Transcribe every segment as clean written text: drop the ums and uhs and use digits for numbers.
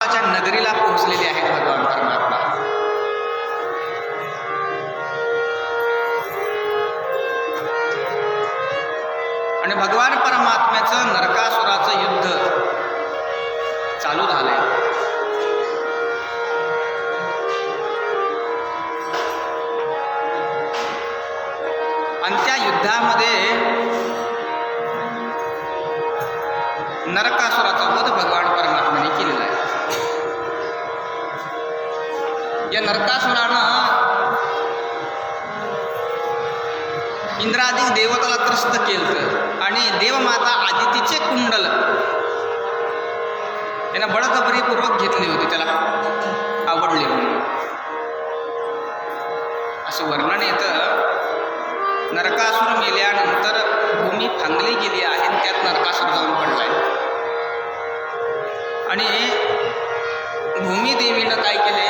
नगरीला पोहोचलेले आहेत भगवान परमात्मा. आणि भगवान परमात्म्याचं नरकासुराचं युद्ध चालू झालंय. आणि त्या युद्धामध्ये नरकासुराचा वध भगवान परमात्म्याने केलेला आहे. या नरकासुरानं इंद्रादिक देवताला त्रस्त केलं आणि देवमाता आदितीचे कुंडल त्यानं बळजबरीपूर्वक घेतली होती, त्याला आवडले म्हणून असं वर्णन येतं. नरकासुर मेल्यानंतर भूमी फांगली गेली आहे आणि त्यात नरकासुर जाऊन पडलाय. आणि भूमिदेवीनं काय केले,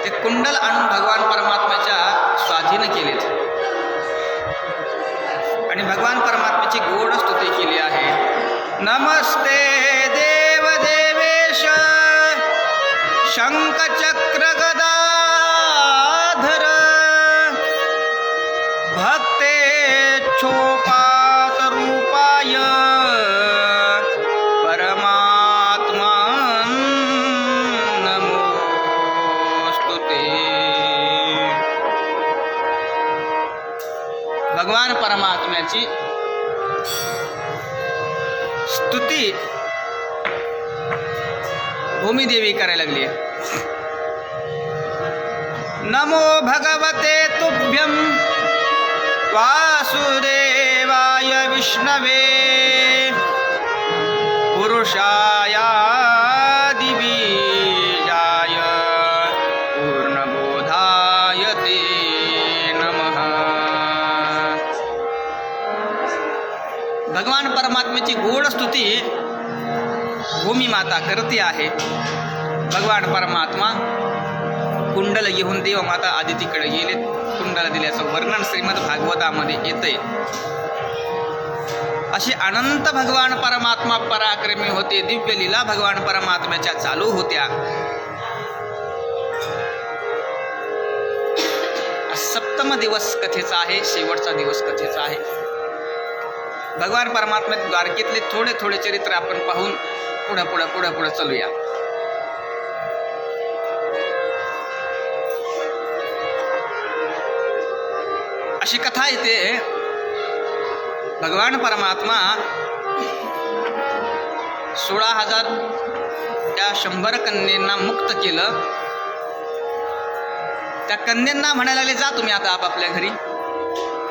ते कुंडल आणून भगवान परमात्म्याच्या स्वाधीन केलेत आणि भगवान परमात्म्याची गोड स्तुती केली आहे. नमस्ते देव देवेश शंखचक्र गदाधर भक्तेच्छोपात रूपाय परमात्मा नमोस्तुते. भगवान परमात्म्याची स्तुती भूमिदेवी करायला लागली. नमो भगवते तुभ्यं वासुदेवाय विष्णवे पुरुषायादिबीजाय पूर्णबोधाय ते नमः. भगवान परमात्म्याची गोड स्तुती भूमी माता करते आहे. भगवान परमात्मा कुंडल घेऊन देवमाता आदितीकडे गेले, कुंडल दिल्याचं वर्णन श्रीमद भागवतामध्ये येतंय. असे अनंत भगवान परमात्मा पराक्रमी होते. दिव्य लीला भगवान परमात्म्याच्या चालू होत्या. सप्तम दिवस कथेचा आहे, शेवटचा दिवस कथेचा आहे. भगवान परमात्मा द्वारकेतले थोडे थोडे चरित्र आपण पाहून पुढे चालूया. अशी कथा येते. भगवान परमात्मा 16,000 त्या 100 कन्यांना मुक्त केलं. त्या कन्यांना म्हणायला लागले, जा तुम्ही आता आपापल्या घरी.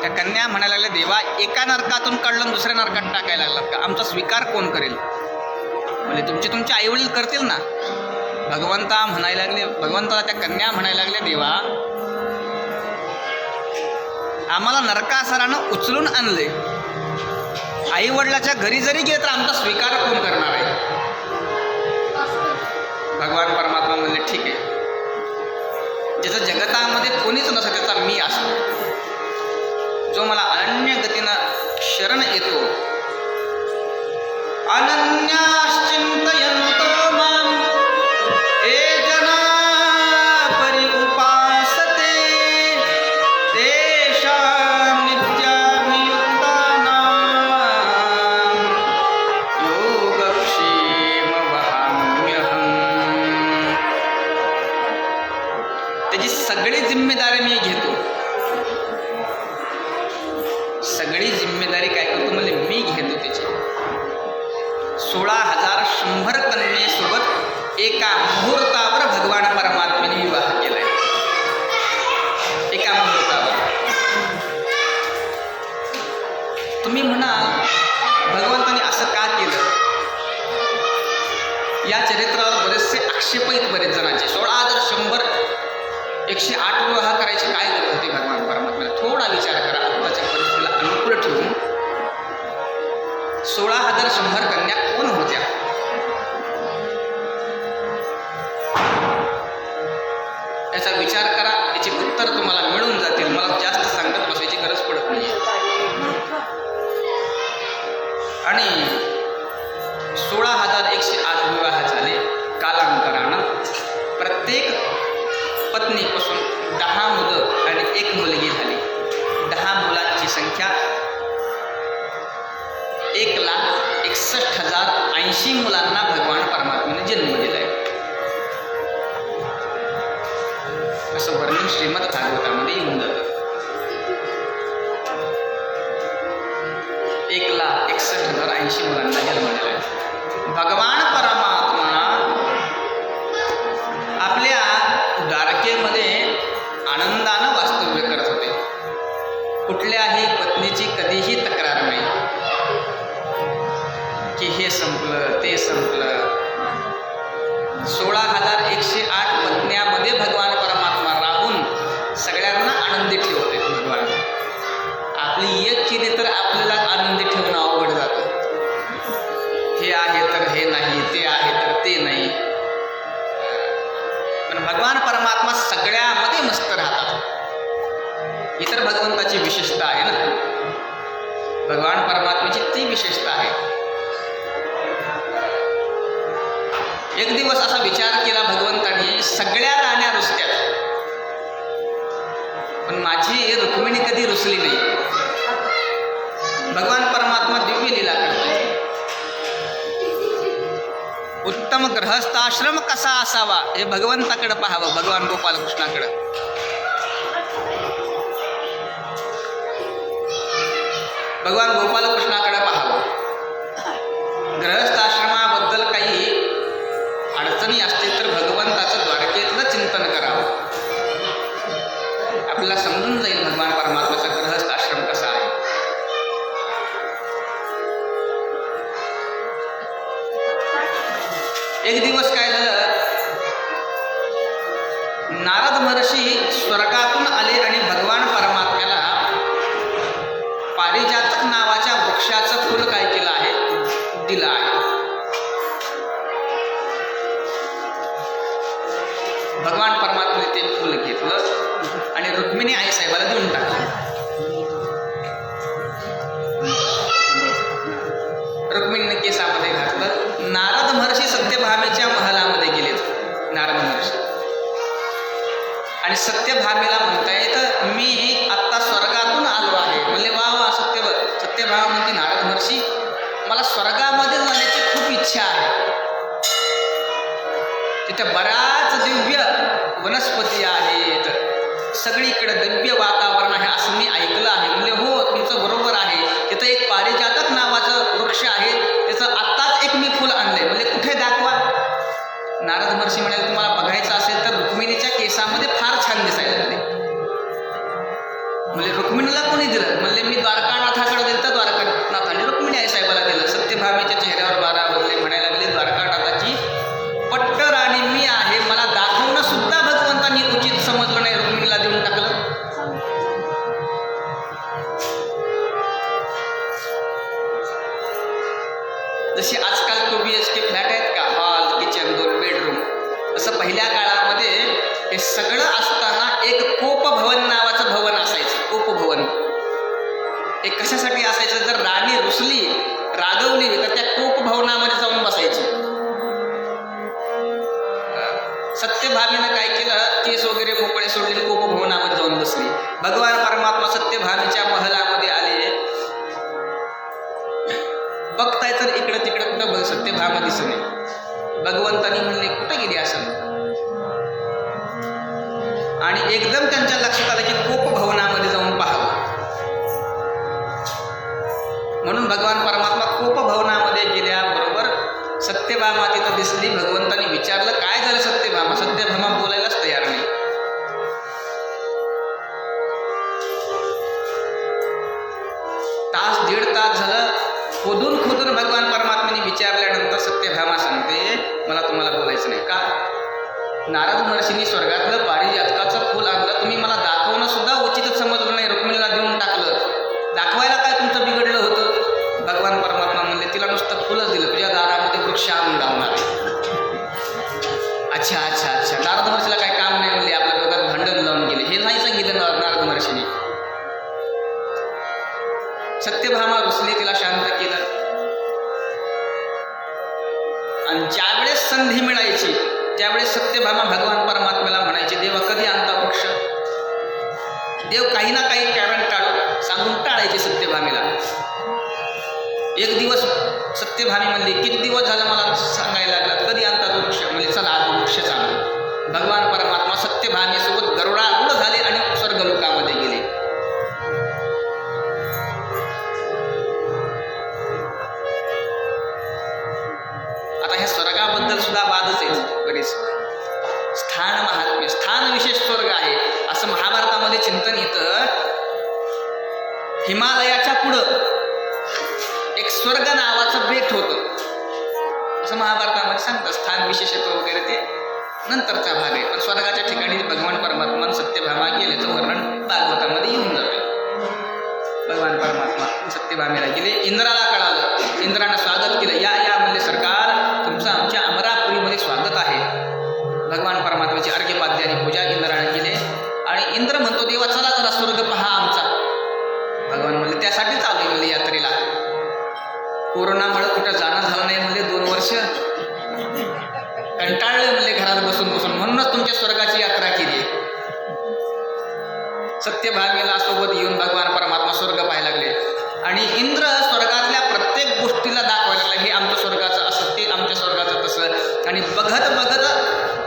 त्या कन्या म्हणायला लागल्या, देवा एका नरकातून काढलं दुसऱ्या नरकात टाकायला लागलात का? आमचा स्वीकार कोण करेल? म्हणजे तुमचे आईवडील करतील ना. भगवंताला त्या कन्या म्हणायला लागल्या, देवा आम्हाला नरकासुरानं उचलून आणले, आई वडिलाच्या घरी जरी गेले तर आमचा स्वीकार कोण करणार आहे? भगवान परमात्मा म्हणले, ठीक आहे, ज्याचं जगतामध्ये कोणीच नसतं त्याचा मी असतो. जो मला अनन्य गतीनं शरण येतो, अनन्याश्चिंतयन्तो मां ये जना पर्युपासते तेषां नित्याभियुक्तानां योगक्षेमवहाम्यहम्. त्याची सगळी जिम्मेदारी मी घेतो. सगळी जिम्मेदारी काय करतो म्हणजे मी घेतो त्याची. 16,100 कन्येसोबत एका मुहूर्तावर भगवान परमात्म्याने विवाह केलाय. एका मुहूर्तावर. तुम्ही म्हणाल भगवंताने असं का केलं? या चरित्रावर बरेचसे आक्षेपही बरेच जणांचे. 16,100 108 विवाह करायची काय गरज होती भगवान परमात्म्याला? थोडा विचार करा. आत्ताच्या परिस्थितीला अनुकूल ठेवून 16,100 कन्या कोण होत्या? याचा विचार करा, याचे उत्तर तुम्हाला मिळून जातील. मला जास्त सांगत बसायची गरज पडत नाही. आणि 16,108 विवाह झाले. कालांतरानं प्रत्येक पत्नीपासून 10 मुलं आणि 1 मुलगी झाली. 10 मुलांची संख्या 1,61,080 मुलांना भगवान परमात्म्याने जन्म दिलाय. असं वर्णन श्रीमद भागवतामध्ये येऊन जातं. 1,61,080 मुलांना जन्म दिलाय. भगवान परमात्मा आपल्या द्वारकेमध्ये आनंदानं वास्तव्य करत होते. कुठल्याही पत्नीची कधीही तक्रार नाही की हे संपलं ते संपलं. 16,108 पत्न्यामध्ये भगवान परमात्मा राहून सगळ्यांना आनंदी ठेवते. भगवान आपली एक केली तर आपल्याला आनंदी ठेवणं अवघड जातं. हे आहे तर हे नाही, ते आहे तर ते नाही. पण भगवान परमात्मा सगळ्यामध्ये मस्त राहतात. ही तर भगवंताची विशेषता आहे ना. भगवान परमात्म्याची ती विशेषता आहे. एक दिवस असा विचार केला भगवंतानी, सगळ्या राण्या रुसत्यात पण माझी रुक्मिणी कधी रुसली नाही. भगवान परमात्मा दिव्य लीला करतात. उत्तम गृहस्थाश्रम कसा असावा हे भगवंताकडे पाहावं. भगवान गोपालकृष्णाकडे भगवान गोपालकृष्णाकडे पाहावं. गृहस्थाश्रमाबद्दल काही अडचणी असतील तर भगवंताचं द्वारकेतलं चिंतन करावं. आपल्याला समजून जाईल भगवान परमात्म्याचा गृहस्थ आश्रम कसा आहे. एक दिवस काय झालं, नारद महर्षी स्वर्गातून आले आणि भगवान परमात्म्याला पारिजातक नावाच्या वृक्षाचं फुल काय केलं आहे, दिलं आहे. भगवान परमात्म्याने ते फुल घेतलं आणि रुक्मिणी आई साहेबाला देऊन टाकलं. रुक्मिणीने केसामध्ये घातलं. नारद महर्षी सत्यभामेच्या महलामध्ये गेलेत. नारद महर्षी आणि सत्यभामेला म्हणतायत मी आत्ता स्वर्गातून आलो आहे. म्हणले वा वा. सत्यभामा म्हणते नारद महर्षी मला स्वर्गामध्ये जाण्याची खूप इच्छा आहे. तिथे बऱ्याच दिव्य वनस्पती आहेत, सगळीकडे दिव्य वातावरण आहे असं मी ऐकलं आहे. म्हणजे हो तुमचं बरोबर आहे. तिथं एक पारिजातक नावाचं वृक्ष आहे, त्याचं आत्ताच एक मी फुल आणलंय. म्हणजे कुठे दाखवा. नारद महर्षी म्हणाले तुम्हाला बघायचं असेल तर रुक्मिणीच्या केसामध्ये फार छान दिसायला लागले. म्हणजे रुक्मिणीला कोणी दिलं. म्हणले मी द्वारकानाथाकडे दिलं तर द्वारकानाथाने रुक्मिणी आई साहेबाला दिलं. सत्यभामेच्या चेहऱ्यावर 12 वाजले. म्हणायला लागले द्वारकानाथाची पट्टराणी मी आहे, मला दाखवणं सुद्धा भगवंतांनी उचित समजलं नाही, रुक्मिणीला देऊन टाकलं. जसे आजकाल 2 BHK फ्लॅट आहेत का, हॉल किचन 2 बेडरूम, तसं पहिल्या काळामध्ये हे सगळं असताना एक कोपभवन नावाचं भवन असायचं. कोपभवन हे कशासाठी असायचं, जर राणी रुसली रागवली तर त्या कोपभवनामध्ये जाऊन बसायची. सत्यभामेनं काय केलं, केस वगैरे मोकळे सोडले, कोपभवनामध्ये जाऊन बसली. भगवान परमात्मा सत्यभामेच्या महलामध्ये आले. बघताय तर इकडं तिकडं कुठं सत्यभामा दिसत नाही. भगवंतानी म्हणले कुठं गेली असं, आणि एकदम त्यांच्या लक्षात आलं की कोपभवनामध्ये जाऊन पाहावं. म्हणून भगवान परमात्मा कोपभवनामध्ये गेल्याबरोबर सत्यभामा तिथं दिसली. भगवंतानी विचारलं काय झालं सत्यभामा. सत्यभामा बोलायलाच तयार नाही. तास 1.5 तास झालं. खोदून भगवान परमात्म्याने विचारल्यानंतर सत्यभामा सांगते मला तुम्हाला बोलायचं नाही. का, नारद महर्षींनी स्वर्गातलं पारिजातकाचं फुल आणलं, तुम्ही मला दाखवणं सुद्धा उचितच समजलं नाही, रुक्मिणीला देऊन टाकलं. दाखवायला काय तुमचं बिघडलं होतं. भगवान परमात्मा म्हणले तिला नुसतं फुलच दिलं, तुझ्या दारामध्ये वृक्ष आणून लावणार. अच्छा अच्छा अच्छा. नारद महर्षीला काय काम नाही म्हणले, आपल्या दोघात भांडण लावून गेले. हे नाही सांगितलं नारद महर्षीने. सत्यभामा रुसली, तिला शांत केलं. आणि ज्यावेळेस संधी मिळायची त्यावेळेस सत्यभामा भगवान परमात्म्याला म्हणायचे, देवा कधी आणता वृक्ष. देव काही ना काही कारण काढून सांगून टाळायचे सत्यभामेला. एक दिवस सत्यभामी म्हणली, किती दिवस झालं मला सांगायला लागला, कधी आणता वृक्ष. म्हणजे चला आज वृक्ष आणू. भगवान परमात्मा सत्यभामेसोबत गरुडारूढ झाले आणि स्वर्गलोकामध्ये गेले. आता ह्या स्वर्गाबद्दल सुद्धा वादच आहेत बरेच. स्थान महात्म्य, स्थान विशेष स्वर्ग आहे असं महाभारतामध्ये चिंतन येतं. हिमालयाच्या पुढं एक स्वर्ग नावाचं बेट होतं असं महाभारतामध्ये सांगतात. स्थान विशेषत्व वगैरे ते नंतरचा भाग आहे. पण स्वर्गाच्या ठिकाणी भगवान परमात्मा सत्यभामा गेल्याचं वर्णन भागवतामध्ये येऊन जाते. भगवान परमात्मा सत्यभामेला गेले. इंद्राला कळालं. इंद्रानं स्वागत केलं. या या म्हणले, सरकार तुमचं आमच्या अमरापुरीमध्ये स्वागत आहे. भगवान परमात्म्याची अर्घ्यपाद्याने पूजा इंद्राने केले. आणि इंद्र म्हणतो, देवा चला जरा स्वर्ग पहा आमचा. भगवान म्हणले, त्यासाठीच आलोय म्हणले यात्रेला. कोरोनामुळे कुठं जाणं झालं नाही म्हणले 2 वर्ष. कंटाळले म्हणले घरात बसून बसून, म्हणूनच तुमच्या स्वर्गाची यात्रा केली. सत्यभामेला सोबत घेऊन भगवान परमात्मा स्वर्ग पाहायला लागले. आणि इंद्र स्वर्गातल्या प्रत्येक गोष्टीला दाखवायला लागला, हे आमच्या स्वर्गाचं असं, ते आमच्या स्वर्गाचं तसं. आणि बघत बघत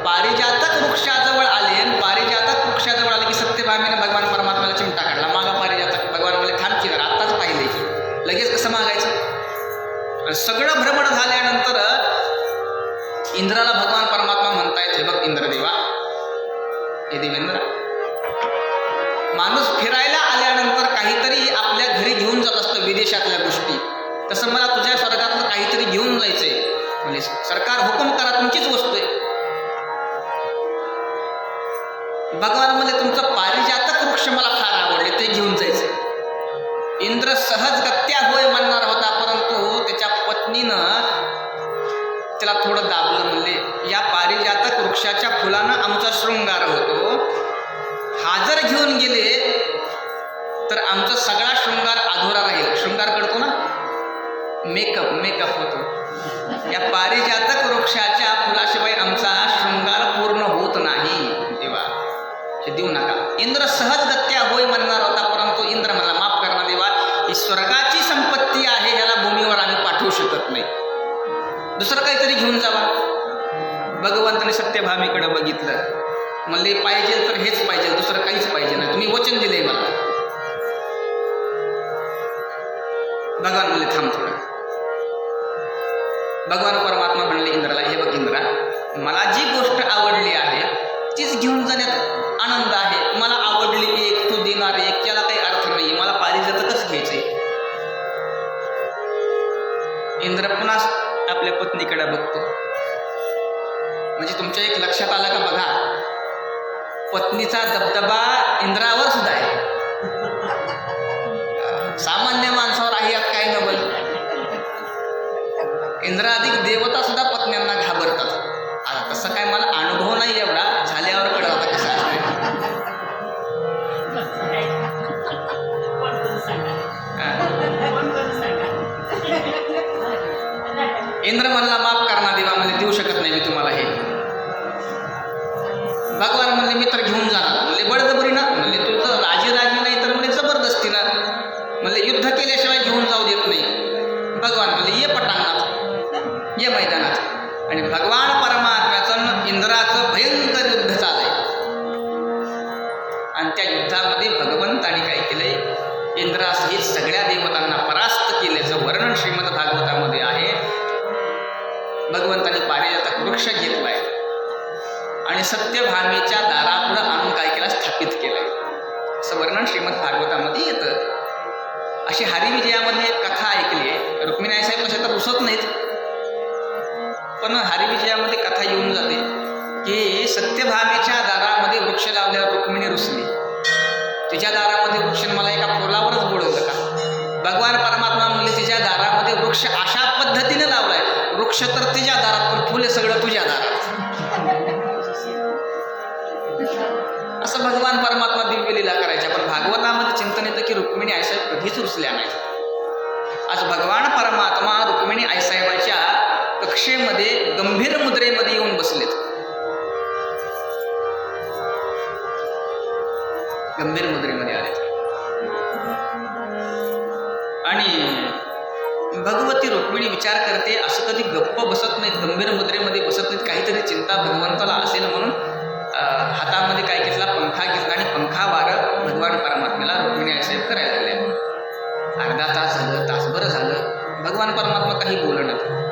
पारिजातक वृक्षाजवळ आले. आणि पारिजातक वृक्षाजवळ आले की सत्यभामेने भगवान परमात्म्याला चिमटा काढला, मागा पारिजातक. भगवान म्हणले, थांब की जरा, आत्ताच पाहिले, लगेच कसं मागायचं. आणि सगळं भ्रमण झाल्यानंतर इंद्राला भगवान परमात्मा म्हणतायत, हे बघ इंद्रदेवा, हे देवेंद्र, माणूस फिरायला आल्यानंतर काहीतरी आपल्या घरी घेऊन जात असतं विदेशातल्या गोष्टी. तसं मला तुझ्या स्वर्गातलं काहीतरी घेऊन जायचंय. म्हणजे सरकार हुकूम करा, तुमचीच वस्तू आहे. भगवान म्हणजे तुमचं पारिजातक वृक्ष मला फार आवडले, ते घेऊन जायचंय. इंद्र सहजगत्या होय म्हणणार होता, परंतु त्याच्या पत्नीनं त्याला थोडं दाबलं. म्हणले, या पारिजातक वृक्षाच्या फुलानं आमचा शृंगार होतो, हा जर घेऊन गेले तर आमचा सगळा शृंगार अधुरा राहील. शृंगार करतो ना, मेकअप होतो. या पारिजातक वृक्षाच्या फुलाशिवाय आमचा शृंगार पूर्ण होत नाही, देवा हे देऊ नका. इंद्र सहजगत्या होय म्हणणार होता, परंतु इंद्र मला माफ करा देवा, ही स्वर्गाची संपत्ती आहे, ह्याला भूमीवर आम्ही पाठवू शकत नाही, दुसरं काहीतरी घेऊन जावा. भगवंताने सत्यभामेकडे बघितलं. म्हणले, पाहिजे तर हेच पाहिजे, दुसरं काहीच पाहिजे नाही, तुम्ही वचन दिले मला. भगवान म्हणले, थांब थोडं. भगवान परमात्मा म्हणले इंद्राला, हे बघ इंद्रा, मला जी गोष्ट आवडली आहे तीच घेऊन जाण्यात आनंद आहे. मला आवडली एक, तू देणार एक, याला काही अर्थ नाही. मला पारिजातकच घ्यायचंय. इंद्र पुन्हा आपल्या पत्नीकडे बघतो. म्हणजे तुमच्या एक लक्षात आलं का बघा, पत्नीचा दबदबा इंद्रावर सुद्धा आहे. सामान्य माणसावर आहे यात काही नवल. इंद्राधिक देवता सुद्धा पत्न्यांना घाबरतात. आता तसं काय मला अनुभव नाही एवढा, झाल्यावर कळत आता कसं असते. इंद्र म्हणला, माफ करणार देवा, म्हणजे देऊ शकत नाही मी तुम्हाला हे. भगवान म्हणले, मी तर घेऊन जाणार. म्हणले, बळजबरी ना. म्हणले, तू तर राजी नाही तर म्हणजे जबरदस्ती ना. म्हणले, युद्ध केल्याशिवाय घेऊन जाऊ देत नाही. भगवान म्हणले, ये पटांगणात, ये मैदानात. आणि भगवान परमात्म्याचं इंद्राचं भयंकर युद्ध चाललंय. आणि त्या युद्धामध्ये भगवंताने काय केलंय, इंद्रासहित सगळ्या देवतांना परास्त केल्याचं वर्णन श्रीमद भागवतामध्ये आहे. भगवंताने पारिजातक वृक्ष घेतलाय आणि सत्यभामेच्या दारापुढं आणून काय केलं, स्थापित केलंय, असं वर्णन श्रीमद भागवतामध्ये येतं. अशी हरिविजयामध्ये एक कथा ऐकली आहे. रुक्मिणी आईसाहेब कशा तर रुसत नाहीत, पण हरिविजयामध्ये कथा येऊन जाते की सत्यभामेच्या दारामध्ये वृक्ष लावल्यावर रुक्मिणी रुसली. तिच्या दारामध्ये वृक्ष मला एका फुलावरच बोलवलं का. भगवान परमात्मा म्हणले, तिच्या दारामध्ये वृक्ष अशा पद्धतीने लावलाय, वृक्ष तर तिच्या दारात पण फुले सगळं तुझ्या दारात. असं भगवान परमात्मा दिव्य लीला करायच्या. पण भागवतामध्ये चिंतन येतं की रुक्मिणी आईसाहेब कधीच रुसल्या नाहीत. आज भगवान परमात्मा रुक्मिणी आईसाहेबाच्या कक्षेमध्ये गंभीर मुद्रेमध्ये येऊन बसलेत. गंभीर मुद्रेमध्ये आलेत आणि भगवती रुक्मिणी विचार करते, असं कधी गप्प बसत नाहीत, गंभीर मुद्रेमध्ये बसत नाहीत, काहीतरी चिंता भगवंताला असेल म्हणून हातामध्ये काय घेतला, पंखा घेतला आणि पंखा वारं भगवान परमात्म्याला रुक्मिणी आईसाहेब करायला लागले. अर्धा तास झालं, तासभर झालं, भगवान परमात्मा काही बोलणार.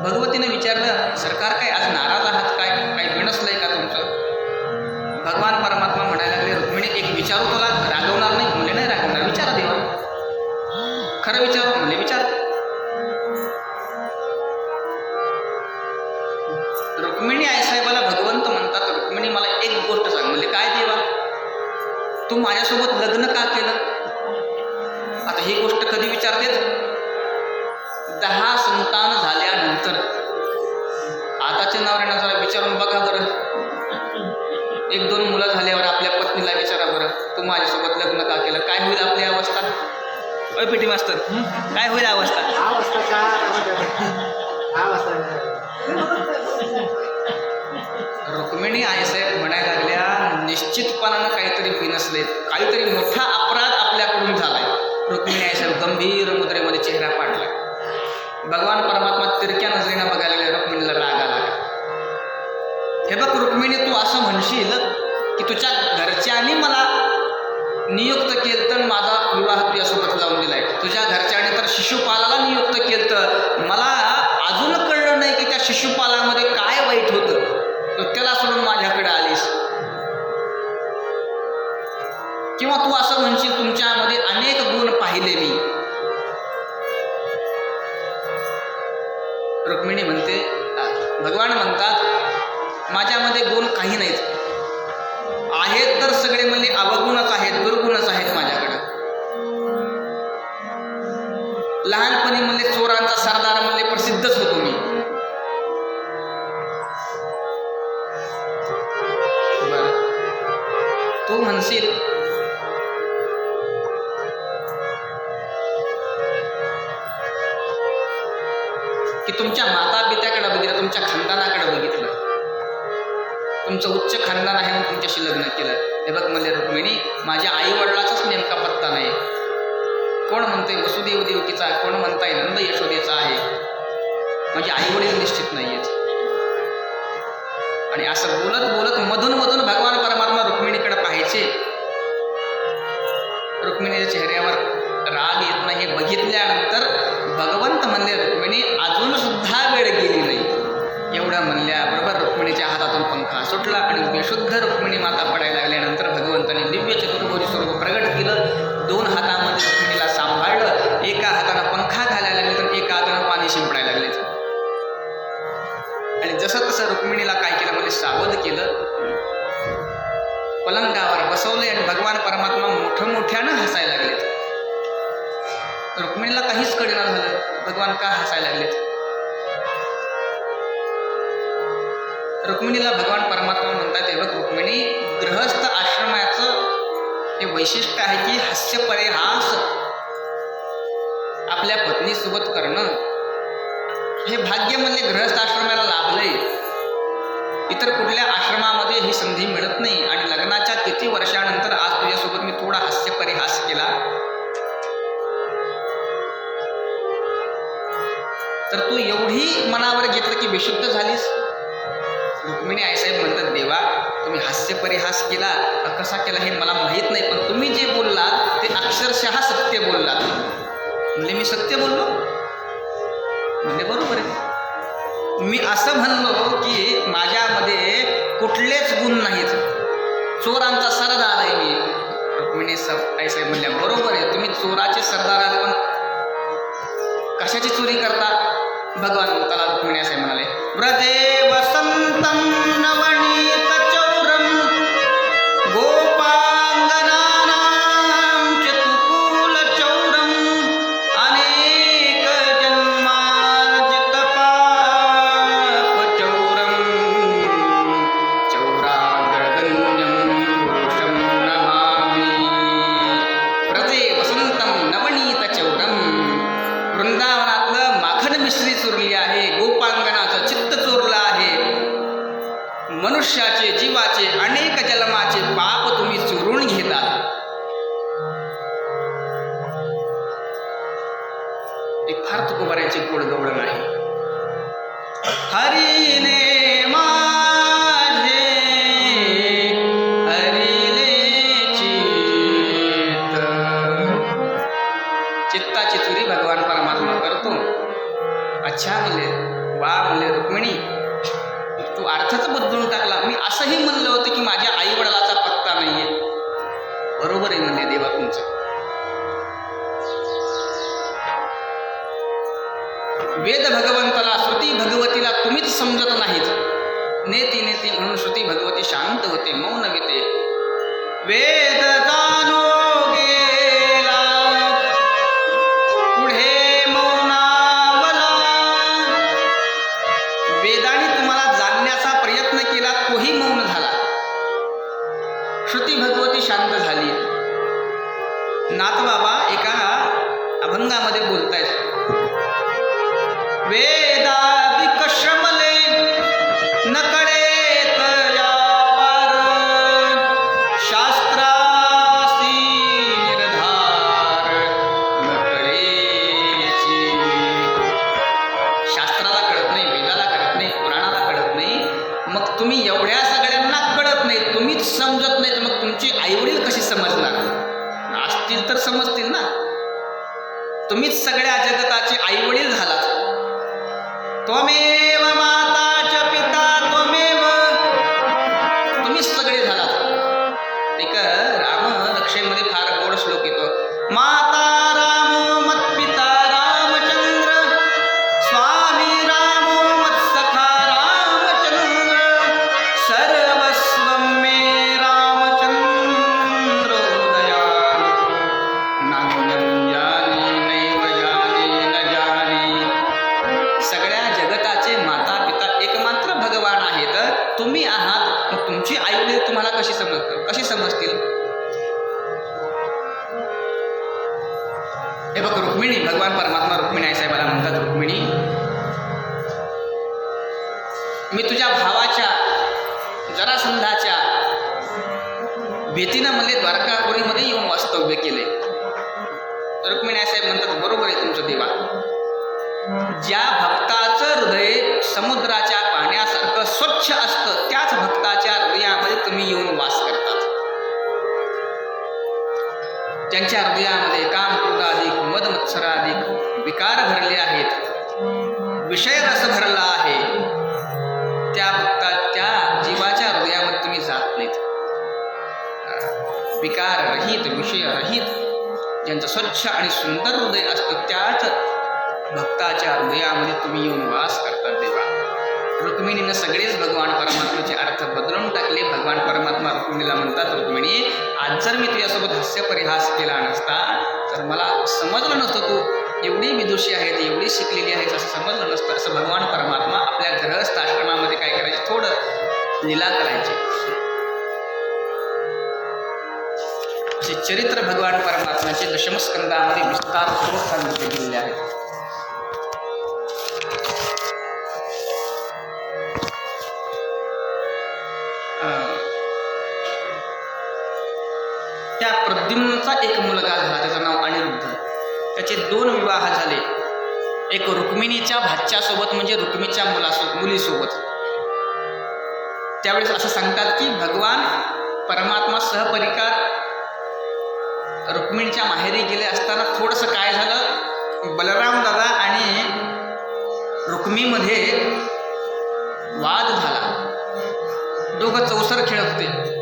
भगवतीने विचारलं, सरकार काय आज नाराज आहात, काय काही बिनसलंय का तुमचं? भगवान परमात्मा म्हणायला लागले, रुक्मिणी एक विचारू तुला, रागवणार नाही? म्हणजे नाही रागवणार, विचारा देवा, खरं विचारू म्हणजे विचार. रुक्मिणी आईसाहेबाला भगवंत म्हणतात, रुक्मिणी मला एक गोष्ट सांग. म्हणजे काय देवा, तू माझ्यासोबत लग्न का केलं? आता ही गोष्ट कधी विचारतेच? 10 संतान झाल्यानंतर. आताच्या नवऱ्यानं जरा विचारून बघा बरं, 1-2 मुलं झाल्यावर आपल्या पत्नीला विचारा बरं, तू माझ्यासोबत लग्न का केलं? काय होईल आपली अवस्था? अय पिटी मास्तर, काय होईल अवस्था? रुक्मिणी आईसाहेब म्हणायला लागल्या, निश्चितपणानं काहीतरी बिनसले, काहीतरी मोठा अपराध आपल्याकडून झालाय. रुक्मिणी आईसाहेब गंभीर मुद्रेमध्ये चेहरा पाडला. भगवान परमात्मा तिरक्या नजरेनं बघायला लागले, रुक्मिणीला राग आला. हे बघ रुक्मिणी, तू असं म्हणशील की तुझ्या घरच्यांनी मला नियुक्त केलं तर माझा विवाह तुझ्यासोबत लावून दिलाय, तुझ्या घरच्यांनी तर शिशुपालाला नियुक्त केलं तर मला अजून कळलं नाही की त्या शिशुपालामध्ये काय वाईट होतं, तर त्याला सोडून माझ्याकडे आलीस. किंवा तू असं म्हणशील, तुमच्यामध्ये अनेक गुण पाहिले मी. रुक्मिणी म्हणते, भगवान म्हणतात, माझ्यामध्ये गुण काही नाहीत, आहेत तर सगळे म्हणजे अवगुणच आहेत, दुर्गुणच आहेत माझ्याकडं. लहानपणी म्हणजे चोरांचा सरदार म्हणजे प्रसिद्धच होतो मी. बर, तू म्हणशील की तुमच्या माता पित्याकडे बघितलं, तुमच्या खानदानाकडे बघितलं, तुमचं उच्च खानदान आहे म्हणून तुमच्याशी लग्न केलं. हे बघ म्हणजे रुक्मिणी, माझ्या आई वडिलाचाच नेमका पत्ता नाही. कोण म्हणतंय वसुदेव देवकीचा, कोण म्हणताय नंद यशोदेचा आहे, म्हणजे आई वडील निश्चित नाहीयेत. आणि असं बोलत बोलत मधून मधून भगवान परमात्मा रुक्मिणीकडे पाहायचे. रुक्मिणीच्या चेहऱ्यावर राग येत नाही हे बघितल्यानंतर भगवंत म्हणले, रुक्मिणी अजून सुद्धा वेळ गेली नाही. एवढं म्हणल्याबरोबर रुक्मिणीच्या हातातून पंखा सुटला आणि बेशुद्ध रुक्मिणी माता पडायला लागल्यानंतर भगवंताने दिव्य चतुर्भुज स्वरूप प्रगट केलं. 2 हातामध्ये रुक्मिणीला सांभाळलं, एका हाताने पंखा घालायला लागले तर एका हाताने पाणी शिंपडायला लागले. आणि जसं तसं रुक्मिणीला काय केलं म्हणजे सावध केलं, पलंगावर बसवले आणि भगवान परमात्मा मोठ्यानं हसायला लागलेत. रुक्मिणीला काहीच कळेना झालं, भगवान का हसायला लागलेत. रुक्मिणीला भगवान परमात्मा म्हणतात, हे बघ रुक्मिणी, गृहस्थ आश्रमाचं हे वैशिष्ट्य आहे की हास्य परिहास आपल्या पत्नीसोबत करणं हे भाग्य म्हणजे गृहस्थ आश्रमाला लाभलंय. इतर कुठल्या आश्रमामध्ये ही संधी मिळत नाही. आणि लग्नाच्या किती वर्षानंतर आज तुझ्यासोबत मी थोडा हास्य परिहास केला तर तू एवढी मनावर घेतलं की बेशुद्ध झालीस. रुक्मिणी आईसाहेब म्हणतात, देवा तुम्ही हास्य परिहास केला, कसा केला हे मला माहीत नाही, पण तुम्ही जे बोललात ते अक्षरशः सत्य बोललात. म्हणजे मी सत्य बोललो? म्हणजे बरोबर आहे. मी असं म्हणलो की माझ्यामध्ये कुठलेच गुण नाहीत, चोरांचा सरदार आहे मी. रुक्मिणी आईसाहेब म्हणल्या, बरोबर आहे, तुम्ही चोराचे सरदार आहात, पण कशाची चोरी करता? भगवान त्याला रुक्मिणी आईसाहेब म्हणाले, व्रजे वसंतम नवनीत चौरम गोपांगनानां चतुकूल चौरम अनेक जन्मार्जित पाप चौरम चौराग्रगण्यं पुरुषं नमामि. व्रजे वसंतम नवनीत चौरम, वृंदावनातलं माखन मिश्री चुरली आहे, मनुष्याचे जीवाचे अनेक जन्माचे पाप तुम्ही चोरून घेता. एक फार तुकोबाराची गोड गवळण आहे. हरीने माझे हरिले चित्त. चित्ताची चोरी भगवान परमात्मा करतो. अच्छा म्हणले, वा म्हणले रुक्मिणी, तू अर्थच बदलून टाकला. मी असंही म्हणलं होतं की माझ्या आई वडिलाचा पत्ता नाहीये. बरोबर आहे म्हणले देवा तुमचं. वेद भगवंताला श्रुती भगवतीला तुम्हीच समजत नाहीत. नेती नेती म्हणून श्रुती भगवती शांत होते, मौन विते. वेद जाणो गेला पुढे मौनावला. वेदाने तुम्हाला जाणण्याचा प्रयत्न केला, तोही मौन झाला. श्रुती भगवती शांत झाली. नाथबाबा एका अभंगामध्ये बोलतायत. वेदादि कश्रमले न कळेत या पार, शास्त्रासी निर्धार न कळेची. शास्त्राला कळत नाही, वेदाला कळत नाही, पुराणाला कळत नाही, मग तुम्ही एवढ्या सगळ्यांना कळत नाही, तुम्हीच समजत नाही, तर मग तुमची आईवडील कशी समजणार? असतील तर समजतील ना. तुम्हीच सगळ्या जगताचे आईवडील झालात. त्वमेव माता च पिता त्वमेव, तुम्हीच सगळे झालात. एक राम लक्ष्मीमध्ये फार गोड श्लोक येतो. माता रामो मत्पिता रामचंद्र, स्वामी रामो मत्सखा रामचंद्र, सर्वस्वं मे रामचंद्रो दयाळु, नान्यं जाने नैव जाने न जाने. सगळ्या जगताचे माता पिता एकमात्र भगवान आहेत. तुम्ही आहात, मग तुमची आई तुम्हाला कशी समजतील? हे बघ रुक्मिणी, भगवान परमात्मा रुक्मिणी आई साहेबाला म्हणतात, रुक्मिणी मी तुझ्या भावाच्या जरासंधाच्या भीतीनं मला द्वारकापुरीमध्ये येऊन वास्तव्य केले. रुक्मिणी आई साहेब म्हणतात, बरोबर आहे तुमचं देवा. ज्या भक्ताचं हृदय समुद्राच्या पाण्यासारखं स्वच्छ असतं, त्याच भक्ताच्या हृदयामध्ये तुम्ही येऊन वास करतात. ज्यांच्या हृदयामध्ये काम क्रोधाधिक मद मत्सराधिक विकार भरले आहेत, विषय रस भरला आहे, त्या भक्ता त्या जीवाच्या हृदयामध्ये तुम्ही जात नाहीत. विकार रहित विषय रहित ज्यांचं स्वच्छ आणि सुंदर हृदय असतं, त्याच भक्ताच्या हृदयामध्ये तुम्ही येऊन वास करतात देवा. रुक्मिणीनं सगळेच भगवान परमात्म्याचे अर्थ बदलून टाकले. भगवान परमात्मा रुक्मिणीला म्हणतात, रुक्मिणी आज जर मी तुझ्यासोबत हास्य परिहास केला नसता तर मला समजलं नसतं तू एवढी विदुषी आहे, एवढी शिकलेली आहेस असं समजलं नसतं. असं भगवान परमात्मा आपल्या गृहस्थ आश्रमामध्ये काय करायचे, थोडं लीला करायचे. असे चरित्र भगवान परमात्म्याचे दशमस्कंदामध्ये विस्तारपूर्वक सांगितले गेलेले आहेत. त्या प्रद्युम्नचा एक मुलगा झाला, त्याचं नाव अनिरुद्ध. त्याचे 2 विवाह झाले. एक रुक्मिणीच्या भाच्यासोबत, म्हणजे रुक्मिणीच्या मुलीसोबत. त्यावेळेस असं सांगतात की भगवान परमात्मा सहपरिकार रुक्मिणीच्या माहेरी गेले असताना थोडंसं काय झालं, बलराम दादा आणि रुक्मीमध्ये वाद झाला. दोघं चौसर खेळत होते.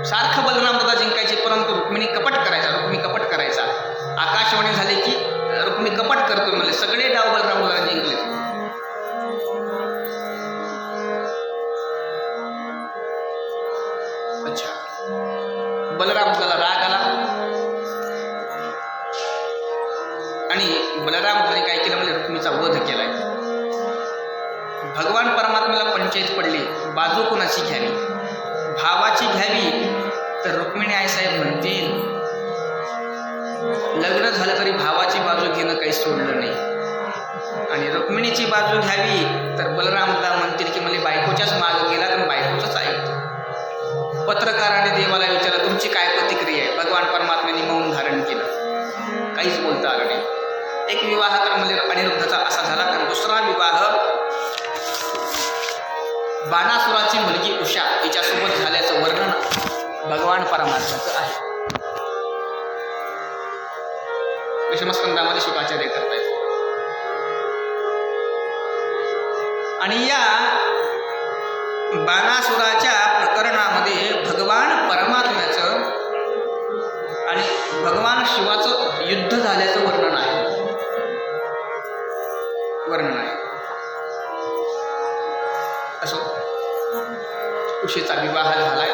सारखं बलराम दादा जिंकायचे, परंतु रुक्मिणी कपट करायचा. आकाशवाणी झाली की रुक्मिणी कपट करतो म्हणजे सगळे डाव बलराम दादा जिंकले. अच्छा, बलराम दादाला राग आला आणि बलराम दादाने काय केलं म्हणजे रुक्मिणीचा वध केलाय. भगवान परमात्म्याला पंचायत पडली, बाजू कोणाची घ्यावी. भावाची घ्यावी तर रुक्मिणी आई साहेब म्हणतील, लग्न झालं तरी भावाची बाजू घेणं काही सोडलं नाही. आणि रुक्मिणीची बाजू घ्यावी तर बलरामदा म्हणतील की मला बायकोच्याच मागं गेला तर बायकोचंच ऐक. पत्रकाराने देवाला विचारलं, तुमची काय प्रतिक्रिया आहे? भगवान परमात्म्याने मौन धारण केलं, काहीच बोलता आलं नाही. एक विवाह तर अनिरुद्धचा असा झाला. तर दुसरा विवाह बाणासुराची मुलगी उषा तिच्यासोबत झाल्याचं वर्णन भगवान परमात्म्याचं आहे. विषमस्कंदामध्ये शुकाचार्य करतायत. आणि या बाणासुराच्या प्रकरणामध्ये भगवान परमात्म्याचं आणि भगवान शिवाचं युद्ध झाल्याचं वर्णन आहे. असो, उषेचा विवाह झालाय.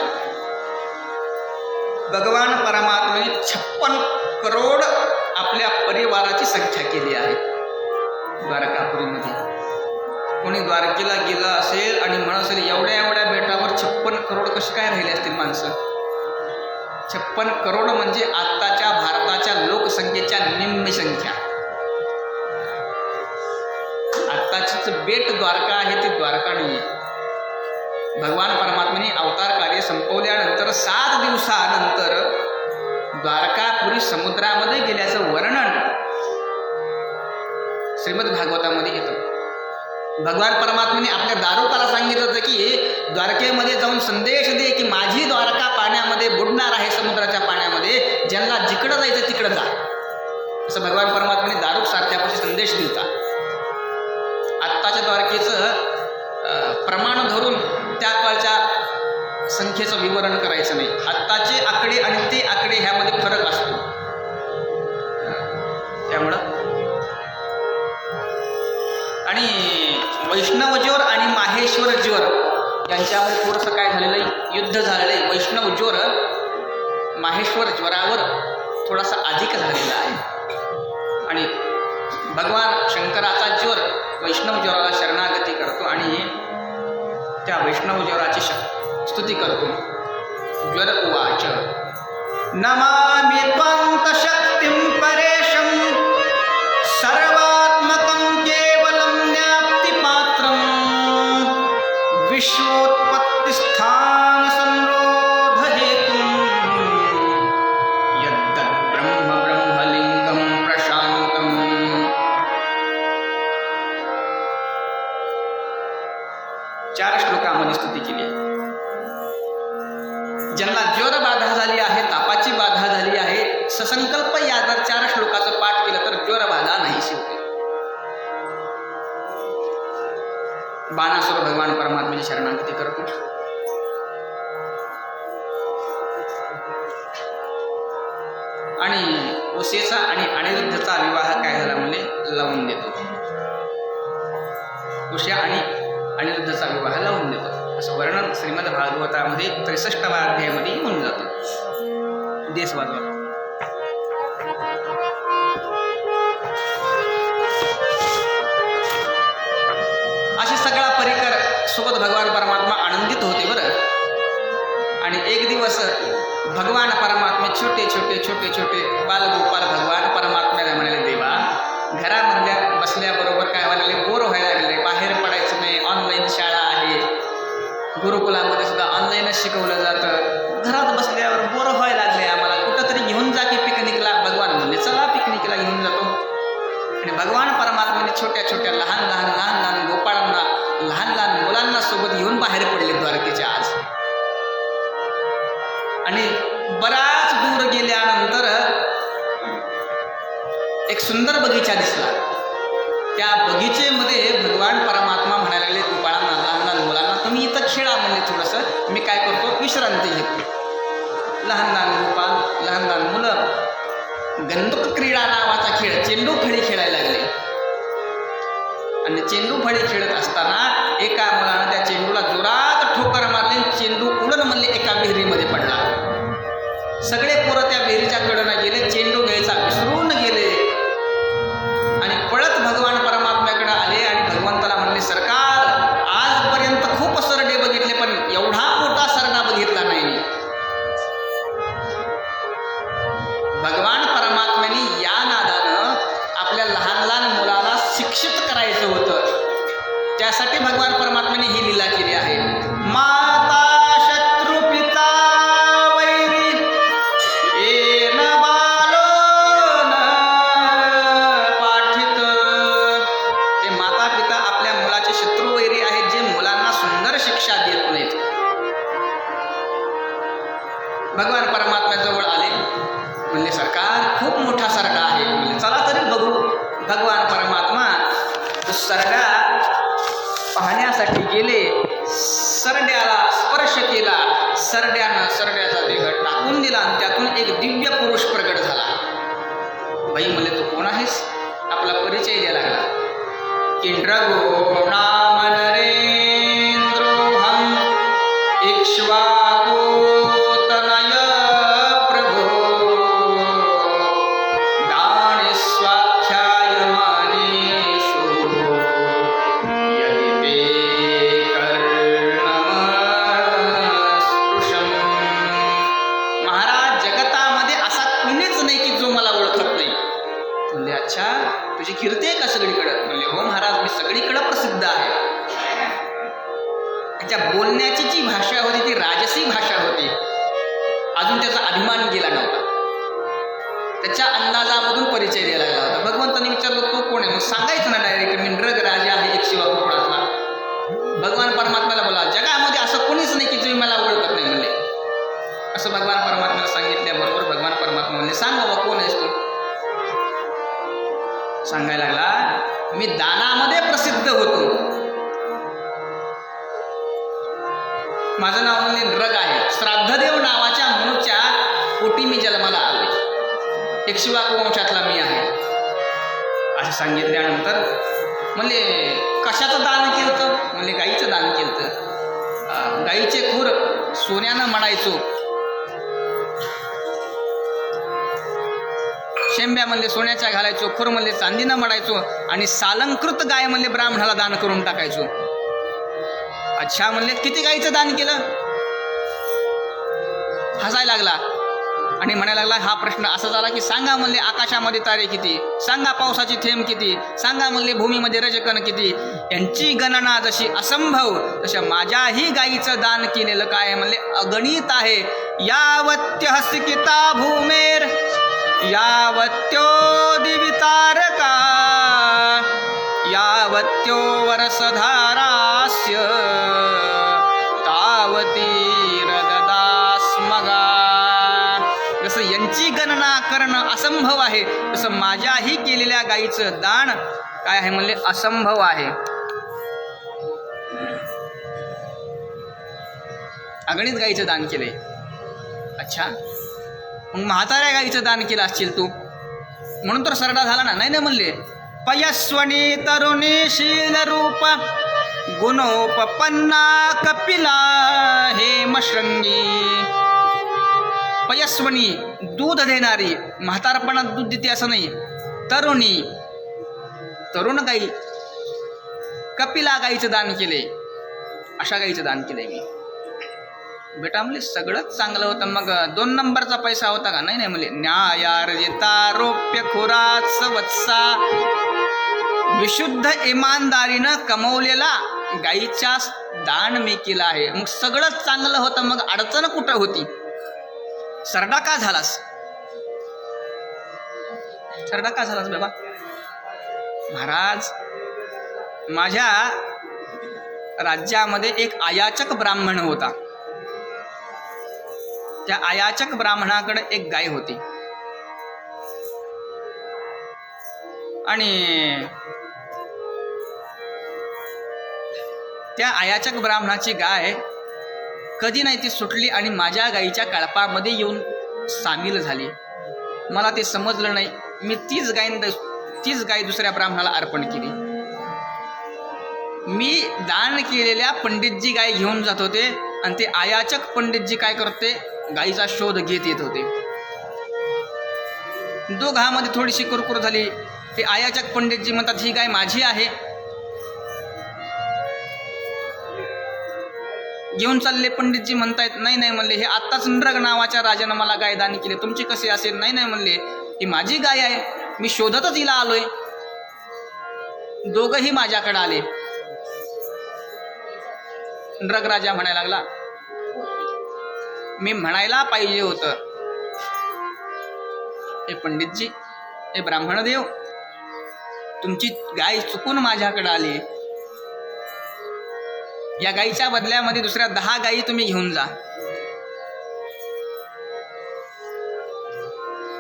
भगवान परमात्म्याने 56 करोड आपल्या परिवाराची संख्या केली आहे द्वारकापुरीमध्ये. कोणी द्वारकेला गेलं असेल आणि म्हणत असेल एवढ्या एवढ्या बेटावर 56 करोड कशी काय राहिले असतील माणसं? 56 करोड म्हणजे आत्ताच्या भारताच्या लोकसंख्येच्या निम्मी संख्या. आत्ताचीच बेट द्वारका आहे ती द्वारका नाही आहे. भगवान परमात्म्याने अवतार कार्य संपवल्यानंतर 7 दिवसानंतर द्वारकापुरी समुद्रामध्ये गेल्याचं वर्णन श्रीमद भागवतामध्ये येतं. भगवान परमात्म्याने आपल्या दारोकाला सांगितलं होतं की द्वारकेमध्ये जाऊन संदेश दे की माझी द्वारका पाण्यामध्ये बुडणार आहे, समुद्राच्या पाण्यामध्ये, ज्यांना जिकडं जायचं तिकडं जा. असं भगवान परमात्म्याने दारुक सारख्यापाशी संदेश दिला. आत्ताच्या द्वारकेचं प्रमाण धरून त्या काळच्या संख्येचं विवरण करायचं नाही. आत्ताचे आकडे आणि ते आकडे ह्यामध्ये फरक असतो. त्यामुळं आणि वैष्णवज्वर आणि माहेश्वरज्वर यांच्यामध्ये थोडंसं काय झालेलं आहे, युद्ध झालेलं आहे. वैष्णवज्वर माहेश्वर ज्वरावर थोडासा अधिक झालेला आहे. आणि भगवान शंकराचा ज्वर वैष्णव ज्वराला शरणागती करतो आणि त्या वैष्णव ज्वराची स्तुती करतो. ज्वर उवाच नमामि त्वं शक्तिं परेशं सर्वात्मकं केवलं ज्ञाप्तिपात्रं विश्वोत्पत्तिस्थान संरोध हेतुं यद्दत् ब्रह्म ब्रह्मलिंगं प्रशान्तं. चार श्लोकामध्ये स्तुती केली आहे. ज्यांना ज्वर बाधा झाली आहे, तापाची बाधा झाली आहे, ससंकल्प या जर 4 श्लोकाचं पाठ केलं तर ज्वर बाधा नाहीशी होते. बाणासुर भगवान परमात्म्याची शरणागती करतो. आणि उषेचा आणि अनिरुद्धचा विवाह काय झाला म्हणजे लावून देतो. उषा आणि अनिरुद्धचा विवाह लावून देतो असं वर्णन श्रीमद भागवतामध्ये 63व्या अध्यायामध्ये होऊन जातं. देश वाजवा. असे सगळा परिकर सोबत भगवान परमात्मा आनंदित होते बरं. आणि एक दिवस भगवान परमात्मा छोटे छोटे छोटे छोटे बालगोपाल भगवान परमात्म्याला म्हणाले, देवा घरामधल्या बसल्याबरोबर काय म्हणाले, बोर व्हायला लागले, बाहेर पडायचं नाही, ऑनलाईन शाळा आहे, गुरुकुलामध्ये सुद्धा ऑनलाईनच शिकवलं जातं, घरात बसल्यावर बोर व्हायला लागले, आम्हाला कुठंतरी घेऊन जा की पिकनिकला. भगवान म्हणले चला पिकनिकला घेऊन जातो. आणि भगवान परमात्म्याने छोट्या छोट्या लहान लहान गोपाळांना, लहान लहान मुलांना सोबत घेऊन बाहेर पडले द्वारकेच्या आज. आणि बराच दूर गेल्यानंतर एक सुंदर बगीचा दिसला. त्या बगीचेमध्ये भगवान परमात्मा म्हणायला लागले गोपाळांना, लहान लहान मुलांना, तुम्ही इथं खेळा म्हणले, थोडंसं मी काय करतो विश्रांती घेतो. लहान लहान गोपाळ, लहान लहान मुलं गंधक क्रीडा नावाचा खेळ, चेंडू फळी खेळायला लागले. आणि चेंडू फळी खेळत असताना एका मुलानं त्या चेंडूला जोरात ठोकर मारली, चेंडू उडून म्हणले एका विहिरीमध्ये पडला. सगळे पोरं त्या विहिरीच्या कडेनं गेले, चेंडू घ्यायचा विसरून गेले आणि पळत भगवान परमात्म्याकडे आले आणि भगवंताला म्हणले, सरकार आजपर्यंत खूप सरडे बघितले पण एवढा मोठा सरडा बघितला नाही मी. भगवान परमात्म्याने या नादानं आपल्या लहान लहान मुलाला शिक्षित करायचं होतं. त्यासाठी भगवान परमात्म्याने ही लीला केली आहे. माता शत्रु पिता पाहण्यासाठी गेले. सरड्याला स्पर्श केला. सरड्यानं सरड्याचा देह टाकून दिला आणि त्यातून एक दिव्य पुरुष प्रगट झाला. बाई म्हणले, तू कोण आहेस? आपला परिचय द्यायला लागला. किंड्रगो नाम नरेंद्रोहम इक्ष्वाकु तनय प्रभो दाने स्वाख्यायमानेषु यदि ते कर्णमस्पृशम्. महाराज, जगतामध्ये असा कुणीच नाही की जो मला ओळखत नाही. म्हणले, अच्छा, तुझी कीर्ती आहे का सगळीकडं? म्हणले, हो महाराज, मी सगळीकडं प्रसिद्ध आहे. त्याच्या बोलण्याची जी भाषा होती ती राजसी भाषा होती. अजून त्याचा अभिमान गेला नव्हता. त्याच्या अंदाजामधून परिचय द्यायला लागला होता. भगवंतांनी विचारलं, तो कोण आहे? मग सांगायचं ना डायरेक्ट, मी नृग राजा आहे इक्ष्वाकुकुळातला. भगवान परमात्म्याला बोला, जगामध्ये असं कोणीच नाही की तुम्ही मला ओळखत नाही म्हणले. असं भगवान परमात्म्याला सांगितल्याबरोबर भगवान परमात्मा म्हणले, सांग बाबा, कोण आहेस तू? सांगायला लागला, मी दानामध्ये प्रसिद्ध होतो. माझं नाव म्हणजे नृग आहे. श्राद्धदेव नावाच्या मनुच्या पोटी मी जन्माला आलोय. इक्ष्वाकु वंशातला मी आहे. असं सांगितल्यानंतर म्हणले, कशाचं दान केलं? म्हणले, गाईचं दान केलं. गाईचे खूर सोन्यानं मडायचो. शेंब्या म्हणले सोन्याच्या घालायचो. खुर म्हणले चांदीनं मडायचो. आणि सालंकृत गाय म्हणले ब्राह्मणाला दान करून टाकायचो. अच्छा म्हणले, किती गाईचं दान केलं? हसायला लागला आणि म्हणायला लागला, हा प्रश्न असा झाला की सांगा म्हणले आकाशामध्ये तारे किती, सांगा पावसाची थेंब किती, सांगा म्हणले भूमीमध्ये रजकण किती. यांची गणना जशी असंभव तशा माझ्याही गाईचं दान केलेलं काय म्हणले अगणित आहे. यावत्य हसिकिता भूमेर यावत्यो दिवितारका यावत्यो वरसधारास्य तावती रददास्मगा. जसं यांची गणना करणं असंभव आहे तसं माझ्याही केलेल्या गाईचं दान काय आहे म्हणले असंभव आहे. अगणित गाईचं दान केलंय. अच्छा, मग म्हाताऱ्या गाईचं दान केलं असशील तू, म्हणून तर सरडा झाला ना? नाही ना म्हणले, पयस्वनी तरुणी शील रूप गुणोपपन्ना कपिला हेमशृंगी. पयस्वनी दूध देणारी, म्हातारपणात दूध देते असं नाही. तरुणी, तरुण गाई, कपिला गाईचं दान केले. अशा गाईचं दान केलंय मी. बेटा म्हणले सगळंच चांगलं होतं, मग 2 नंबरचा पैसा होता का? नाही नाही म्हणले, न्यायार्जिता रौप्य खुरात सवत्सा. विशुद्ध इमानदारीनं कमवलेला गाईच्या दान मी केलं आहे. मग सगळंच चांगलं होतं, मग अडचण कुठं होती? सरडा का झालास? सरडा का झालास बाबा? महाराज, माझ्या राज्यामध्ये एक अयाचक ब्राह्मण होता. त्या अयाचक ब्राह्मणाकडे एक गाय होती आणि त्या अयाचक ब्राह्मणाची गाय कधी नाही ती सुटली आणि माझ्या गाईच्या कळपामध्ये येऊन सामील झाली. मला ते समजलं नाही. मी तीच गाय दुसऱ्या ब्राह्मणाला अर्पण केली. मी दान केलेल्या पंडितजी गाय घेऊन जात होते आणि ते अयाचक पंडितजी काय करते, गाईचा शोध घेत येत होते. दोघांमध्ये थोडीशी कुरकुर झाली. ते अयाचक पंडितजी म्हणतात ही गाय माझी आहे. घेऊन चालले. पंडितजी म्हणतायत नाही नाही म्हणले, हे आत्ताच नृग नावाच्या राजानं मला गाय दान केली, तुमची कशी असेल? नाही नाही म्हणले, ही माझी गाय आहे, मी शोधतच हिला आलोय. दोघंही माझ्याकडे आले. नृग राजा म्हणायला लागला, मी म्हणायला पाहिजे होतं, हे पंडितजी, हे ब्राह्मणदेव, तुमची गाय चुकून माझ्याकडे आली. या गाईच्या बदल्यामध्ये दुसऱ्या 10 गायी तुम्ही घेऊन जा.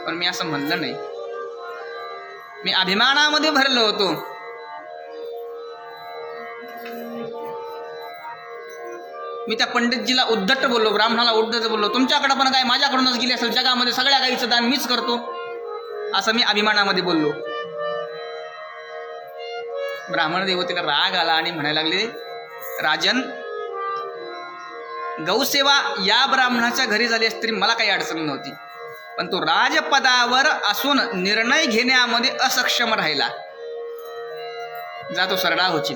पण मी असं म्हणलं नाही. मी अभिमानामध्ये भरलो होतो. मी त्या पंडितजीला उद्धट बोललो, ब्राह्मणाला उद्धट बोललो, तुमच्याकडं पण काय माझ्याकडूनच गेली असेल, जगामध्ये सगळ्या गाईचं दान मीच करतो, असं मी अभिमानामध्ये बोललो. ब्राह्मण देवतेला राग आला आणि म्हणायला लागले, राजन, गौसेवा या ब्राह्मणाच्या घरी झाली असती तरी मला काही अडचण नव्हती, पण तो राजपदावर असून निर्णय घेण्यामध्ये असक्षम राहिला, जातो सरडा होची.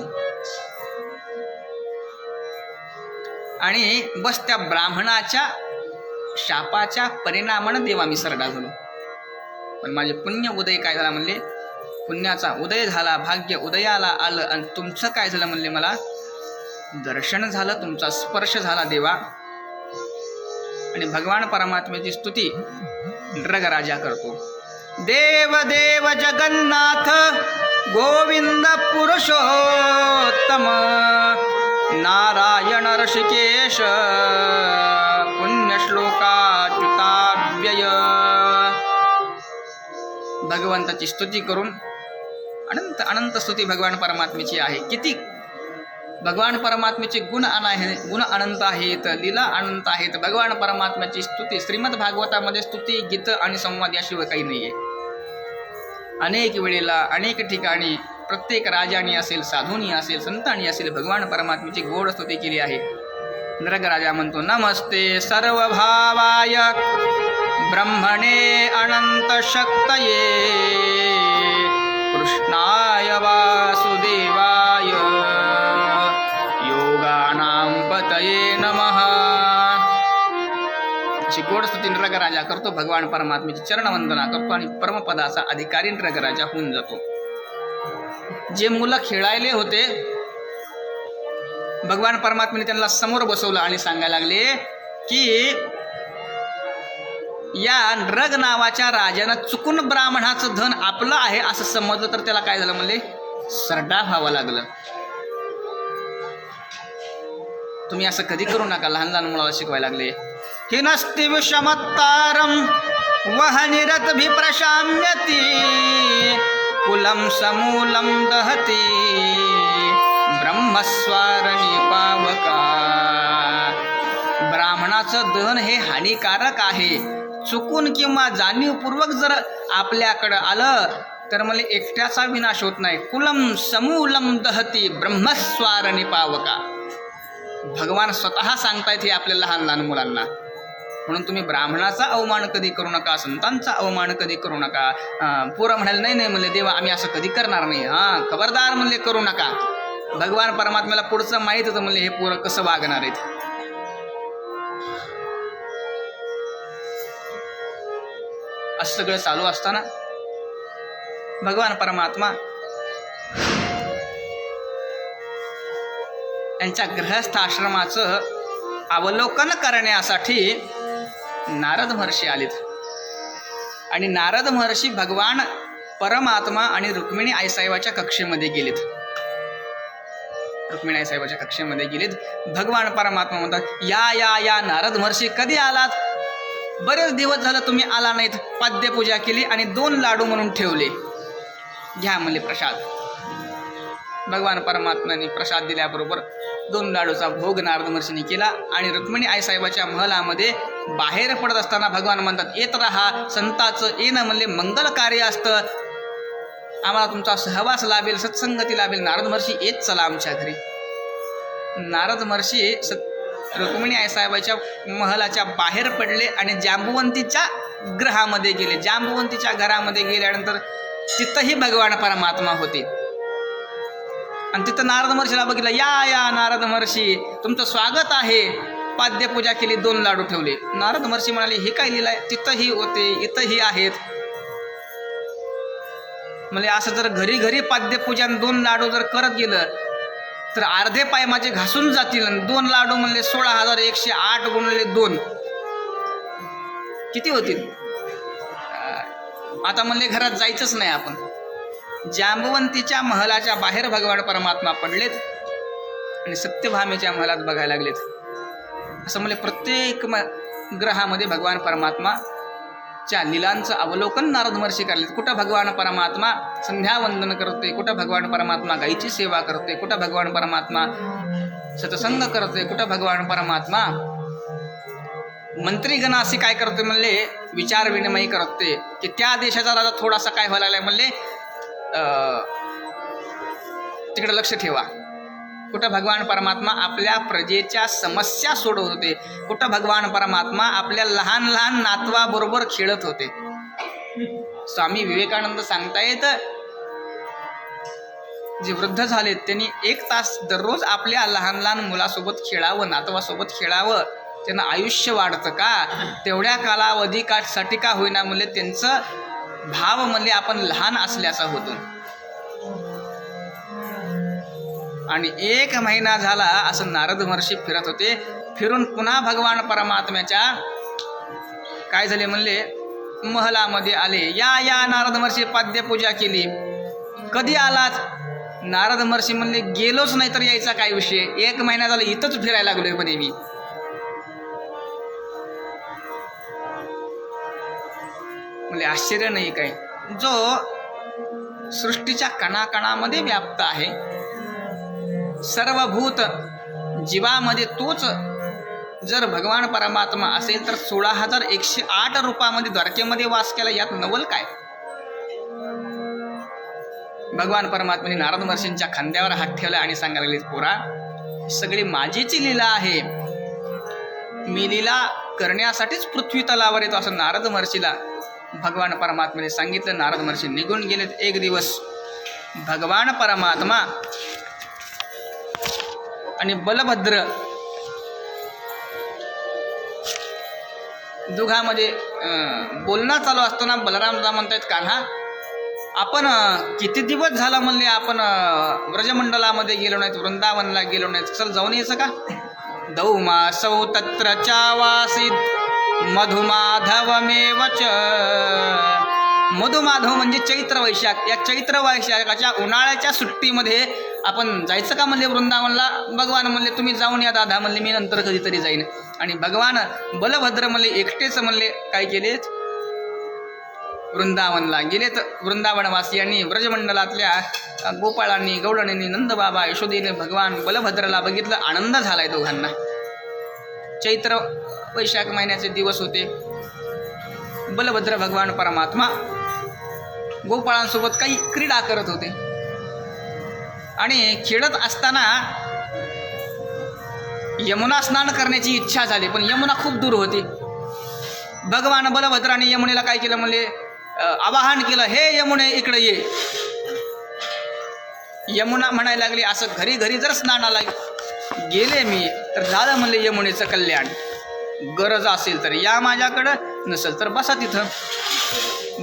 आणि बस त्या ब्राह्मणाच्या शापाच्या परिणामानं देवा मी सरडा झालो. पण माझे पुण्य उदय काय झाला म्हणले, पुण्याचा उदय झाला, भाग्य उदयाला आलं, आणि तुमचं काय झालं म्हणले, मला दर्शन झालं, तुमचा स्पर्श झाला देवा. आणि भगवान परमात्म्याची स्तुती नृगराजा करतो. देव देव जगन्नाथ गोविंद पुरुषोत्तम नारायण ऋषिकेश पुण्यश्लोकाच्युताव्यय. भगवंताची स्तुती करून अनंत अनंत स्तुती भगवान परमात्म्याची आहे. किती भगवान परमात्म्याचे गुण अनंत आहेत, लीला अनंत आहेत. भगवान परमात्म्याची स्तुती श्रीमद भागवतामध्ये स्तुती, गीत आणि संवाद याशिवाय काही नाही आहे. अनेक वेळेला अनेक ठिकाणी प्रत्येक राजानी असेल, साधूनी असेल, संतांनी असेल, भगवान परमात्म्याची गोड स्तुती केली आहे. नृगराजा म्हणतो, नमस्ते सर्वभावाय ब्रह्मणे अनंत शक्तये कृष्णाय वासुदेवाय योगानां पतये नमः. अशी गोड स्तुती नृगराजा करतो, भगवान परमात्म्याची चरणवंदना करतो आणि परमपदाचा अधिकारी नृगराजा होऊन जातो. जे मुलं खेळायले होते, भगवान परमात्म्याने त्यांना समोर बसवलं आणि सांगायला लागले की या नृग नावाच्या राजानं चुकून ब्राह्मणाचं धन आपलं आहे असं समजलं तर त्याला काय झालं म्हणले, सरडा व्हावं लागलं. तुम्ही असं कधी करू नका. लहान लहान मुलाला शिकवायला लागले, हिनस्ति विषमत्तारं वहनिरतभिप्रशाम्यति कुलं समूलं दहति ब्रह्मस्वारणी पावका. ब्राह्मणाचं दहन हे हानिकारक आहे. चुकून किंवा जाणीवपूर्वक जर आपल्याकडं आलं तर मला एकट्याचा विनाश होत नाही. कुलम समूलम दहती ब्रह्मस्वारणी पावका. भगवान स्वतः सांगतायत हे आपल्या लहान लहान मुलांना. म्हणून तुम्ही ब्राह्मणाचा अवमान कधी करू नका, संतांचा अवमान कधी करू नका. पोरं म्हणाले, नाही नाही म्हणले देवा आम्ही असं कधी करणार नाही. खबरदार म्हणले करू नका. भगवान परमात्म्याला पुढचं माहीत होतं म्हणले हे पोरं कसं वागणार आहेत. असं सगळं चालू असताना भगवान परमात्मा यांच्या गृहस्थ आश्रमाचं अवलोकन करण्यासाठी नारद महर्षी आलेत. आणि नारद महर्षी भगवान परमात्मा आणि रुक्मिणी आईसाहेबाच्या कक्षेमध्ये गेलेत. रुक्मिणी आईसाहेबाच्या कक्षेमध्ये गेलेत. भगवान परमात्मा म्हणतात, या या या नारद महर्षी कधी आलात? बरेच दिवस झालं तुम्ही आला नाहीत. पाद्यपूजा केली आणि 2 लाडू म्हणून ठेवले, घ्या म्हणले प्रसाद. भगवान परमात्म्याने प्रसाद दिल्याबरोबर 2 लाडूचा भोग नारद महर्षींनी केला. आणि रुक्मिणी आईसाहेबाच्या महलामध्ये बाहेर पडत असताना भगवान म्हणतात, येत राहा, संताचं येणं म्हणले मंगल कार्य असतं, आम्हाला तुमचा सहवास लाभेल, सत्संगती लाभेल. नारद महर्षी येत चला आमच्या घरी. नारद महर्षी रुक्मिणी आईसाहेबाच्या महलाच्या बाहेर पडले आणि जांबुवंतीच्या गृहामध्ये गेले. जांबुवंतीच्या घरामध्ये गेल्यानंतर तिथंही भगवान परमात्मा होते. आणि तिथं नारद महर्षीला बघितलं, या या नारद महर्षी तुमचं स्वागत आहे. पाद्यपूजा केली, 2 लाडू ठेवले. नारद महर्षी म्हणाले, हे काय लिहिलंय? तिथंही होते, इथंही आहेत. म्हणजे असं जर घरी घरी पाद्यपूजा 2 लाडू जर करत गेलं तर अर्धे पाय माझे घासून जातील. 2 लाडू म्हणले 16,108 गुणले 2 किती होतील? आता म्हणले घरात जायचंच नाही आपण. जांबवंतीच्या महलाच्या बाहेर भगवान परमात्मा पडलेत आणि सत्यभामेच्या महलात बघायला लागलेत. असं म्हणजे प्रत्येक ग्रहामध्ये भगवान परमात्मा च्या लीलांचं अवलोकन नारद महर्षी करले. कुठं भगवान परमात्मा संध्यावंदन करते, कुठं भगवान परमात्मा गायीची सेवा करते, कुठं भगवान परमात्मा सत्संग करते, कुठं भगवान परमात्मा मंत्रीगणाशी काय करते म्हणले विचार विनिमय करते. की त्या देशाचा राजा थोडासा काय व्हायला लागलाय म्हणले तिकडे लक्ष ठेवा. कुठं भगवान परमात्मा आपल्या प्रजेच्या समस्या सोडवत होते, कुठं भगवान परमात्मा आपल्या लहान लहान नातवाबरोबर खेळत होते. स्वामी विवेकानंद सांगतायत जे वृद्ध झालेत त्यांनी 1 तास दररोज आपल्या लहान लहान मुलासोबत खेळावं, नातवासोबत खेळावं, त्यांना आयुष्य वाढतं का. तेवढ्या कालावधीसाठी का होईना म्हणले त्यांचं भाव म्हणले आपण लहान असल्याचा होतो. आणि 1 महिना झाला असं नारद महर्षी फिरत होते. फिरून पुन्हा भगवान परमात्म्याच्या काय झाले म्हणले महलामध्ये आले. या नारद महर्षी पाद्यपूजा केली. कधी आलात. नारद महर्षी म्हणले गेलोच नाही तर यायचा काय विषय, 1 महिना झाला इथंच फिरायला लागलोय म्हणे मी. म्हणजे आश्चर्य नाही काय, जो सृष्टीच्या कणाकणामध्ये व्याप्त आहे, सर्वभूत जीवामध्ये तोच जर भगवान परमात्मा असेल तर 16,108 रूपामध्ये द्वारकेमध्ये वास केला, यात नवल काय. भगवान परमात्म्याने नारद महर्षींच्या खांद्यावर हात ठेवला आणि सांगायला लागले पोरा सगळी माझीची लीला आहे, मी लीला करण्यासाठीच पृथ्वी तलावर येतो असं नारद महर्षीला भगवान परमात्म्याने सांगितलं. नारद महर्षी निघून गेलेत. 1 दिवस भगवान परमात्मा आणि बलभद्र दोघांमध्ये बोलणं चालू असताना बलरामदा म्हणतायत कान्हा आपण किती दिवस झाला म्हणले आपण व्रजमंडलामध्ये गेलो नाहीत, वृंदावनला गेलो नाहीत, चल जाऊन यायचं का. दौमासौ तत्र चावासीत मधुमाधवमेव च. मधुमाधव म्हणजे चैत्र वैशाख. या चैत्र वैशाखाच्या उन्हाळ्याच्या सुट्टीमध्ये आपण जायचं का म्हणले वृंदावनला. भगवान म्हणले तुम्ही जाऊन या दादा म्हणले, मी नंतर कधीतरी जाईन. आणि भगवान बलभद्र म्हणले एकटेच म्हणले काय केलेत वृंदावनला गेलेत. वृंदावनवासियांनी व्रजमंडलातल्या गोपाळांनी गौडणींनी नंदबाबा यशोदेने भगवान बलभद्राला बघितलं. आनंद झालाय दोघांना. चैत्र वैशाख महिन्याचे दिवस होते. बलभद्र भगवान परमात्मा गोपाळांसोबत काही क्रीडा करत होते आणि खेळत असताना यमुना स्नान करण्याची इच्छा झाली, पण यमुना खूप दूर होती. भगवान बलभद्राने यमुनेला काय केलं म्हणले आवाहन केलं, हे यमुने इकडे ये. यमुना म्हणायला लागली असं घरी घरी जर स्नानाला गेले मी तर झालं म्हणले यमुनेचं कल्याण. गरज असेल तर या माझ्याकडं, नसेल तर बसा तिथं.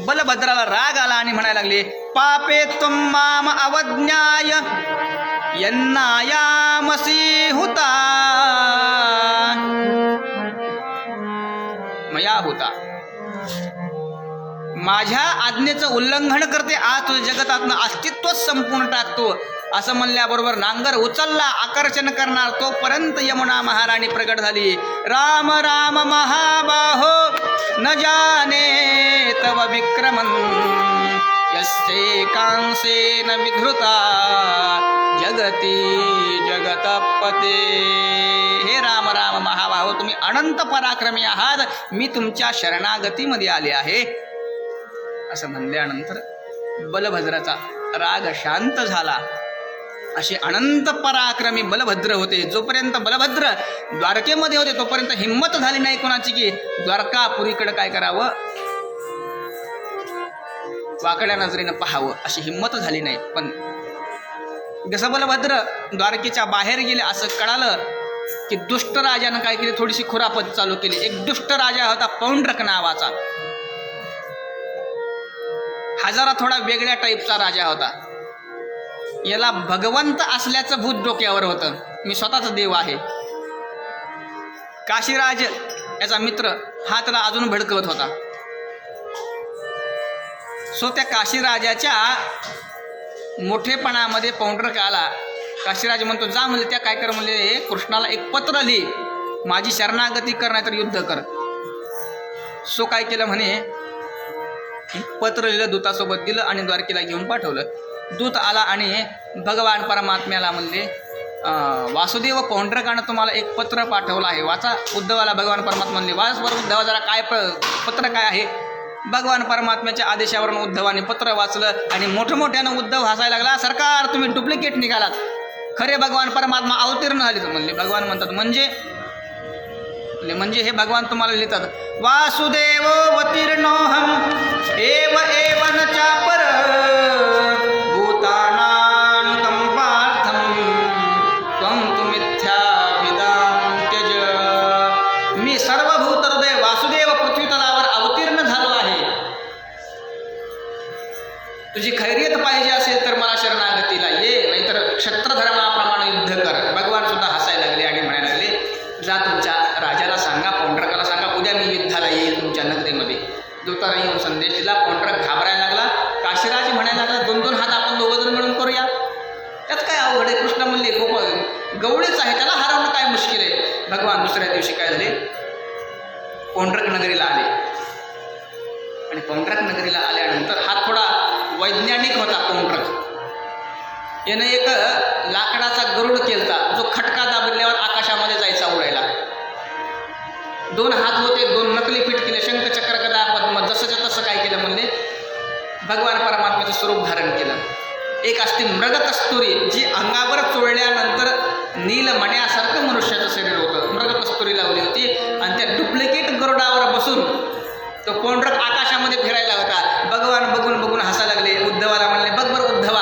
बलभद्राला राग आला आणि म्हणायला लागले पापे तुम माम अवज्ञाय यन्नायामसी हुता मया होता. माझ्या आज्ञेचं उल्लंघन करते, आज तुझ्या जगतातनं अस्तित्वच संपूर्ण टाकतो असं म्हणल्याबरोबर नांगर उचलला आकर्षण करणार. तोपर्यंत यमुना महाराणी प्रगट झाली. राम राम महाबाहो न जाने तव विक्रमन यस्ये कांसेन विधृता जगती जगतपते. हे राम राम महाबाहो तुम्ही अनंत पराक्रमी आहात, मी तुमच्या शरणागतीमध्ये आले आहे असं म्हणल्यानंतर बलभद्राचा राग शांत झाला. असे अनंत पराक्रमी बलभद्र होते. जोपर्यंत बलभद्र द्वारकेमध्ये होते तोपर्यंत हिंमत झाली नाही कोणाची की द्वारकापुरीकडे काय करावं, वाकड्या नजरेनं पाहावं, अशी हिंमत झाली नाही. पण जसं बलभद्र द्वारकेच्या बाहेर गेले असं कळालं की दुष्ट राजानं काय केली, थोडीशी खुरापत चालू केली. एक दुष्ट राजा होता पौंड्रक नावाचा. हा जरा थोडा वेगळ्या टाईपचा राजा होता. याला भगवंत असल्याचं भूत डोक्यावर होतं, मी स्वतःच देव आहे. काशीराज याचा मित्र हा त्याला अजून भडकवत होता. सो त्या काशीराजाच्या मोठेपणामध्ये पौंड्रक आला. काशीराज म्हणतो जा म्हणले त्या काय कर म्हणले कृष्णाला एक पत्र लिही, माझी शरणागती कर नाहीतर युद्ध कर. सो काय केलं म्हणे पत्र लिहिलं, दूतासोबत दिलं आणि द्वारकेला घेऊन पाठवलं. दूत आला आणि भगवान परमात्म्याला म्हणले, वासुदेव पौंड्रकानं तुम्हाला एक पत्र पाठवलं आहे, वाचा. उद्धवाला भगवान परमात्मा म्हणले, वाच बरं उद्धवा जरा काय पत्र काय आहे. भगवान परमात्म्याच्या आदेशावरून उद्धवाने पत्र वाचलं आणि मोठमोठ्यानं उद्धव हसायला लागला, सरकार तुम्ही डुप्लिकेट निघालात, खरे भगवान परमात्मा अवतीर्ण झाले. म्हणले भगवान म्हणतात म्हणजे हे भगवान तुम्हाला लिहितात, वासुदेवोऽवतीर्णोऽहम् एव एव न चापर भूतानां कंपार्थं त्वं तु मिथ्याभिधां त्यज. मी सर्वभूत हृदय वासुदेव पृथ्वी तलावर अवतीर्ण झालो आहे. तुझी खैरियत पाहिजे असेल तर मला शरणागतीला ये, नाहीतर क्षत्रधर्माप्रमाणे युद्ध कर. भगवान सुद्धा हसायला लागले आणि म्हणायला लागले, जा तुमच्या राजाला सांगा, पौंड्रकाला सांगा, उद्या मी युद्धाला येईल तुमच्या नगरीमध्ये. दूताला येऊन संदेश दिला. पौंड्रक घाबरायला लागला. काशीराज म्हणायला लागला, 2-2 हात आपण दोघंजण मिळून करूया, त्यात काय अवघड आहे. कृष्ण म्हणले, गवळीच आहे, त्याला हरवणं काय मुश्किल आहे. भगवान दुसऱ्या दिवशी काय झाले, पौंड्रक नगरीला आले. आणि पौंड्रक नगरीला आल्यानंतर हा थोडा वैज्ञानिक होता पौंड्रक. यानं एक लाकडाचा गरुड केलता, जो खटका दाबल्यावर आकाशामध्ये जायचा उडायला. 2 हात होते, 2 नकली पीठ केले, शंख चक्र गदा पद्म, जसंच्या तसं काय केलं म्हणले, भगवान परमात्म्याचं स्वरूप धारण केलं. एक असते मृगकस्तुरी, जी अंगावर चोळल्यानंतर नीलमण्यासारखं मनुष्याचं शरीर होतं, मृगकस्तुरी लावली होती. आणि त्या डुप्लिकेट गरुडावर बसून तो पौंड्रक आकाशामध्ये फिरायला होता. भगवान बघून बघून हसायला लागले. उद्धवाला म्हणले, बघ बरं उद्धवा,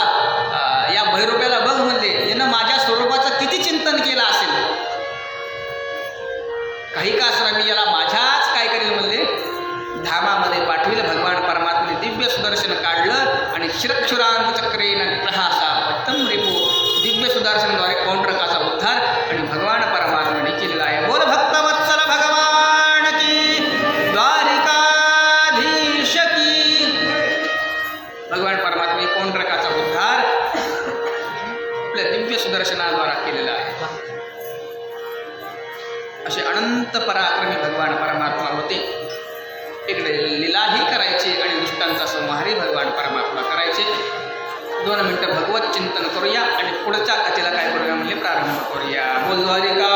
या भैरूप्याला बघ म्हणले, यानं माझ्या स्वरूपाचं किती चिंतन केलं असेल. काही का असणार, मी याला माझ्याच काय करेल म्हणले, धामामध्ये पाठविलं. भगवान परमात्म्याने दिव्य सुदर्शन काढलं आणि क्षुरांग चक्रेन प्रहासा पट्टम रिपू, दिव्य सुदर्शनद्वारे पौंड्रकाचा उद्धार आणि भगवान परमात्म्याने केलेला आहे. बोल भक्तवत्सल भगवान की, द्वारिकाधीश की. भगवान परमात्म्याने पौंड्रकाचा उद्धार आपल्या दिव्य सुदर्शनाद्वारा केलेला आहे. असे अनंत पराक्रमी भगवान परमात्मा होते. इकडे लीलाही करायचे आणि दुष्टांचा संहारही भगवान परमात्मा करायचे. 2 मिनिटं भगवत चिंतन करूया आणि पुढच्या कथेला काय करूया म्हणजे प्रारंभ करूया. बोल द्वारिका